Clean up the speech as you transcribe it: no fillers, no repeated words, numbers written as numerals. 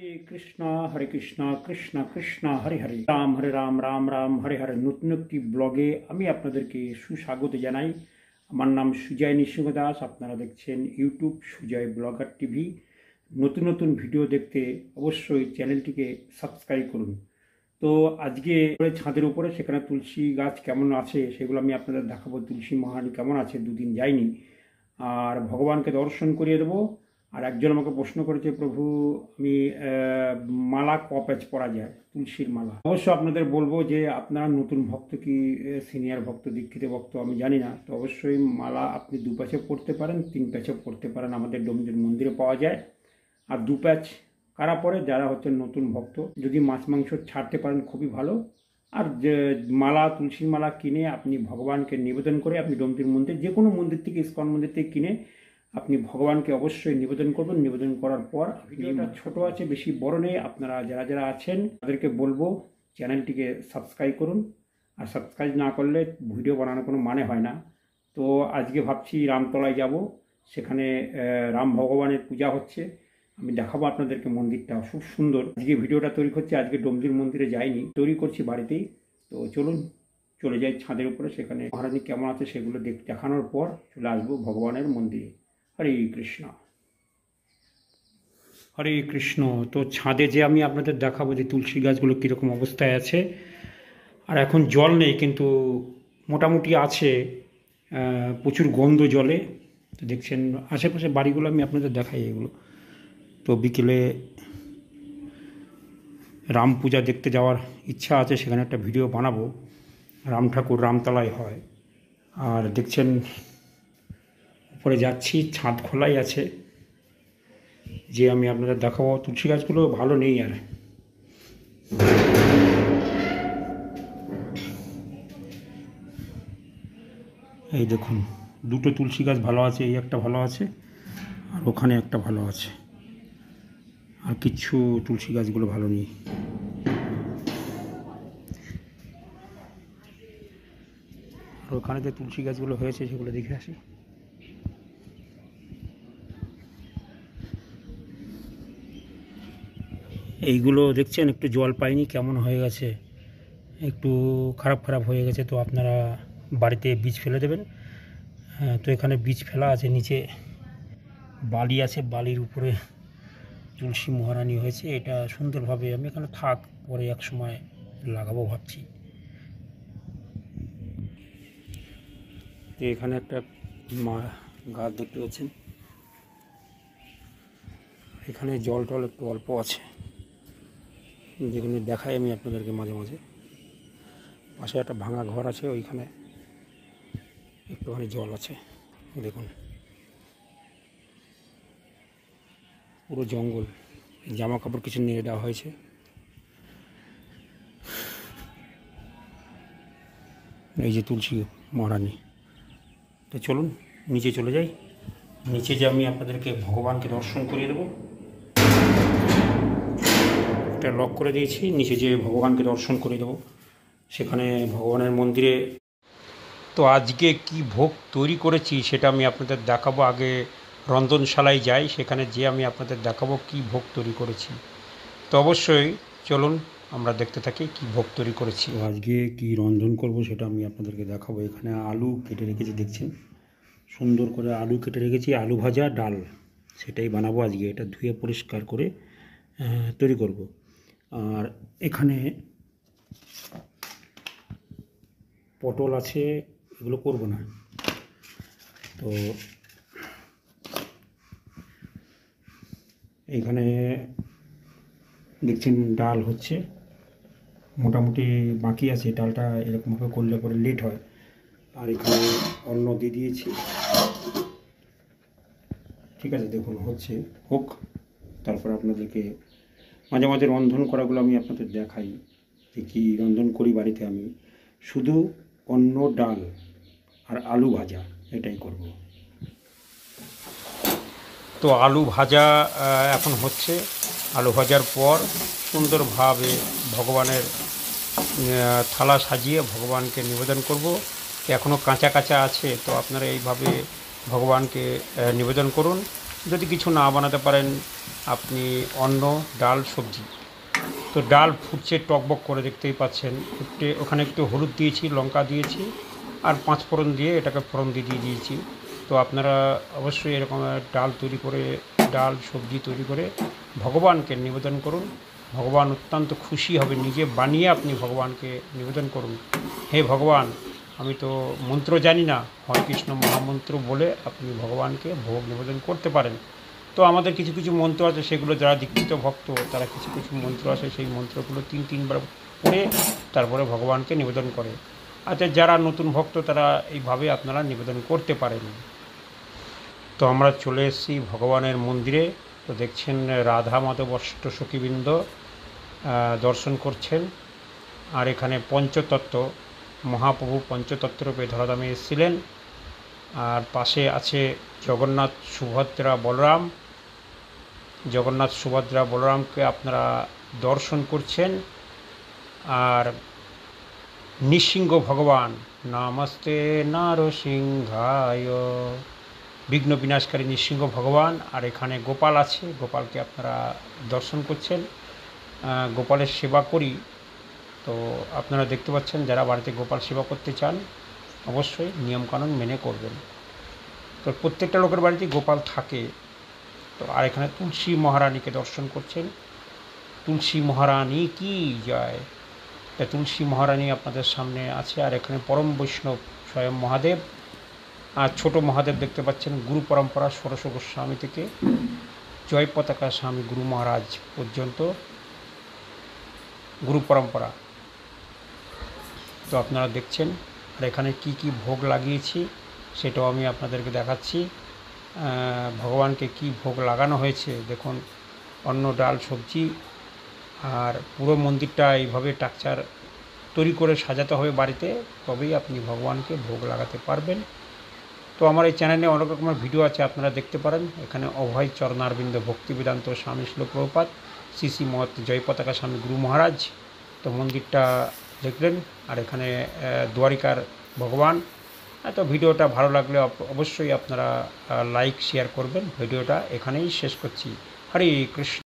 হরে কৃষ্ণ কৃষ্ণ কৃষ্ণ হরে হরে রাম হরে রাম রাম রাম হরে হরে। নতুন একটি ব্লগে আমি আপনাদেরকে সুস্বাগত জানাই। আমার নাম সুজয় নৃসিংহ দাস। আপনারা দেখছেন ইউটিউব সুজয় ব্লগার টিভি। নতুন নতুন ভিডিও দেখতে অবশ্যই চ্যানেলটিকে সাবস্ক্রাইব করুন। তো আজকে ছাদের উপরে সেখানে তুলসী গাছ কেমন আছে সেগুলো আমি আপনাদের দেখাবো। তুলসী মহারানী কেমন আছে, দুদিন যায়নি, আর ভগবানকে দর্শন করিয়ে দেবো। আর একজন আমাকে প্রশ্ন করেছে, প্রভু আমি মালা ক প্যাচ পরা যায়, তুলসীর মালা। অবশ্য আপনাদের বলবো যে আপনারা নতুন ভক্ত কি সিনিয়র ভক্ত দীক্ষিত ভক্ত আমি জানি না, তো অবশ্যই মালা আপনি দু প্যাচে পড়তে পারেন, তিন প্যাচে পড়তে পারেন, আমাদের ডোমজুর মন্দিরে পাওয়া যায়। আর দু প্যাচ কারা পরে, যারা হচ্ছেন নতুন ভক্ত। যদি মাছ মাংস ছাড়তে পারেন খুবই ভালো। আর যে মালা, তুলসীর মালা কিনে আপনি ভগবানকে নিবেদন করে, আপনি ডোমজুর মন্দির যে কোনো মন্দির থেকে, ইস্কন মন্দির থেকে কিনে আপনি ভগবানকে অবশ্যই নিবেদন করবেন। নিবেদন করার পর ভিডিওটা ছোট আছে, বেশি বড় নেই। আপনারা যারা যারা আছেন তাদেরকে বলবো চ্যানেলটিকে সাবস্ক্রাইব করুন। আর সাবস্ক্রাইব না করলে ভিডিও বানানোর কোনো মানে হয় না। তো আজকে ভাবছি রামতলায় যাব, সেখানে রাম ভগবানের পূজা হচ্ছে। আমি দেখাবো আপনাদেরকে মন্দিরটা, খুব সুন্দর। আজকে ভিডিওটা তৈরি করছি, আজকে ডোমজুর মন্দিরে যাইনি, তৈরি করছি বাড়িতেই। তো চলুন চলে যাই ছাদের উপরে, সেখানে মহারানী কেমন আছে সেগুলো দেখানোর পর চলে আসবো ভগবানের মন্দিরে। হরে কৃষ্ণ হরে কৃষ্ণ। তো ছাদে যে আমি আপনাদের দেখাবো যে তুলসী গাছগুলো কীরকম অবস্থায় আছে। আর এখন জল নেই, কিন্তু মোটামুটি আছে, প্রচুর গন্ধ জলে। তো দেখছেন আশেপাশে বাড়িগুলো আমি আপনাদের দেখাই এগুলো। তো বিকেলে রাম পূজা দেখতে যাওয়ার ইচ্ছা আছে, সেখানে একটা ভিডিও বানাবো। রাম ঠাকুর রামতলায় হয়। আর দেখছেন উপরে যাচ্ছি, ছাদ খোলাই আছে, যে আমি আপনাদের দেখাবো। তুলসী গাছগুলো ভালো নেই আর। এই দেখুন, দুটো তুলসী গাছ ভালো আছে, এই একটা ভালো আছে আর ওখানে একটা ভালো আছে। আর কিছু তুলসী গাছগুলো ভালো নেই। আর ওখানে যে তুলসী গাছগুলো হয়েছে সেগুলো দেখে আসি। এইগুলো দেখছেন একটু জল পায়নি, কেমন হয়ে গেছে, একটু খারাপ খারাপ হয়ে গেছে। তো আপনারা বাড়িতে বীজ ফেলে দেবেন। তো এখানে বীজ ফেলা আছে, নিচে বালি আছে, বালির উপরে তুলসী মহারানী হয়েছে। এটা সুন্দরভাবে আমি এখানে থাক, পরে এক সময় লাগাবো ভাবছি। তো এখানে একটা গাছ দেখতে পাচ্ছেন, এখানে জল টল একটু অল্প আছে, যেখানে দেখাই আমি আপনাদেরকে মাঝে মাঝে। পাশে একটা ভাঙা ঘর আছে, ওইখানে একটুখানি জল আছে। দেখুন পুরো জঙ্গল, জামা কাপড় কিছু নিয়ে দেওয়া হয়েছে। এই যে তুলসী মহারানী। তো চলুন নিচে চলে যাই। নিচে যে আমি আপনাদেরকে ভগবানকে দর্শন করিয়ে দেবো। এটা লক করে দিয়েছি, নিচে যে ভগবানকে দর্শন করিয়ে দেবো সেখানে ভগবানের মন্দিরে। তো আজকে কি ভোগ তৈরি করেছি সেটা আমি আপনাদের দেখাবো। আগে রন্ধনশালায় যাই, সেখানে যে আমি আপনাদের দেখাবো কি ভোগ তৈরি করেছি। তো অবশ্যই চলুন আমরা দেখতে থাকি কি ভোগ তৈরি করেছি। আজকে কি রন্ধন করব সেটা আমি আপনাদেরকে দেখাবো। এখানে আলু কেটে রেখেছি, দেখছেন সুন্দর করে আলু কেটে রেখেছি। আলু ভাজা ডাল সেটাই বানাবো আজকে। এটা ধুয়ে পরিষ্কার করে তৈরি করব। আর এখানে পটল আছে, এগুলো করব না। তো এইখানে দেখছেন ডাল হচ্ছে, মোটামুটি বাকি আছে। ডালটা এরকমভাবে করলে পরে লেট হয়। আর এখানে অন্ন দিয়ে দিয়েছি, ঠিক আছে। দেখুন হচ্ছে, হোক, তারপর আপনাদেরকে মাঝে মাঝে রন্ধন করাগুলো আমি আপনাদের দেখাই যে কী রন্ধন করি বাড়িতে। আমি শুধু অন্ন, ডাল আর আলু ভাজা এটাই করব। তো আলু ভাজা এখন হচ্ছে। আলু ভাজার পর সুন্দরভাবে ভগবানের থালা সাজিয়ে ভগবানকে নিবেদন করব। এখনও কাঁচা কাঁচা আছে, তো আপনারা এইভাবে ভগবানকে নিবেদন করুন। যদি কিছু না বানাতে পারেন আপনি অন্ন, ডাল, সবজি। তো ডাল ফুটছে টকবক করে, দেখতেই পাচ্ছেন। ওখানে একটু হলুদ দিয়েছি, লঙ্কা দিয়েছি, আর 5 ফোড়ন দিয়ে এটাকে ফোড়ন দিয়ে দিয়েছি। তো আপনারা অবশ্যই এরকম ডাল তৈরি করে, ডাল সবজি তৈরি করে ভগবানকে নিবেদন করুন। ভগবান অত্যন্ত খুশি হবে। নিজে বানিয়ে আপনি ভগবানকে নিবেদন করুন। হে ভগবান, আমি তো মন্ত্র জানি না, হরে কৃষ্ণ মহামন্ত্র বলে আপনি ভগবানকে ভোগ নিবেদন করতে পারেন। তো আমাদের কিছু কিছু মন্ত্র আছে, সেগুলো যারা দীক্ষিত ভক্ত তারা কিছু কিছু মন্ত্র আছে, সেই মন্ত্রগুলো 3-3 বার পড়ে তারপরে ভগবানকে নিবেদন করে। আচ্ছা, যারা নতুন ভক্ত তারা এইভাবে আপনারা নিবেদন করতে পারেন। তো আমরা চলে এসেছি ভগবানের মন্দিরে। তো দেখছেন রাধা মাধব অষ্টসখীবৃন্দ দর্শন করছেন। আর এখানে পঞ্চতত্ত্ব, মহাপ্রভু পঞ্চতত্ত্বরূপে ধরাধামে এসেছিলেন। আর পাশে আছে জগন্নাথ, সুভদ্রা, বলরাম। জগন্নাথ, সুভদ্রা, বলরামকে আপনারা দর্শন করছেন। আর নৃসিংহ ভগবান, নমস্তে নরসিংহায়, বিঘ্ন বিনাশকারী নৃসিংহ ভগবান। আর এখানে গোপাল আছে, গোপালকে আপনারা দর্শন করছেন। গোপালের সেবা করি। তো আপনারা দেখতে পাচ্ছেন, যারা বাড়িতে গোপাল সেবা করতে চান অবশ্যই নিয়মকানুন মেনে করবেন। তো প্রত্যেকটা লোকের বাড়িতেই গোপাল থাকে। তো আর এখানে তুলসী মহারানীকে দর্শন করছেন। তুলসী মহারানী কি জয়। তা তুলসী মহারানী আপনাদের সামনে আছে। আর এখানে পরম বৈষ্ণব স্বয়ং মহাদেব। আর ছোট মহাদেব দেখতে পাচ্ছেন, গুরু পরম্পরা ষোড়শ গোস্বামী থেকে জয় পতাকা স্বামী গুরু মহারাজ পর্যন্ত গুরু পরম্পরা। তো আপনারা দেখছেন। আর এখানে কি কি ভোগ লাগিয়েছি সেটাও আমি আপনাদেরকে দেখাচ্ছি। ভগবানকে কি ভোগ লাগানো হয়েছে দেখুন, অন্ন, ডাল, সবজি। আর পুরো মন্দিরটা এইভাবে স্ট্রাকচার তৈরি করে সাজাতে হবে বাড়িতে, তবেই আপনি ভগবানকে ভোগ লাগাতে পারবেন। তো আমার এই চ্যানেলে অনেক রকমের ভিডিও আছে, আপনারা দেখতে পারেন। এখানে অভয় চরণারবিন্দ ভক্তি বেদান্ত স্বামী শিল প্রভুপাদ, শ্রী শ্রী মহৎ জয় পতাকা স্বামী গুরু মহারাজ। তো মন্দিরটা দেখলেন। আর এখানে দ্বারিকার ভগবান। তো ভিডিওটা ভালো লাগলে অবশ্যই আপনারা লাইক শেয়ার করবেন। ভিডিওটা এখানেই শেষ করছি। হরে কৃষ্ণ।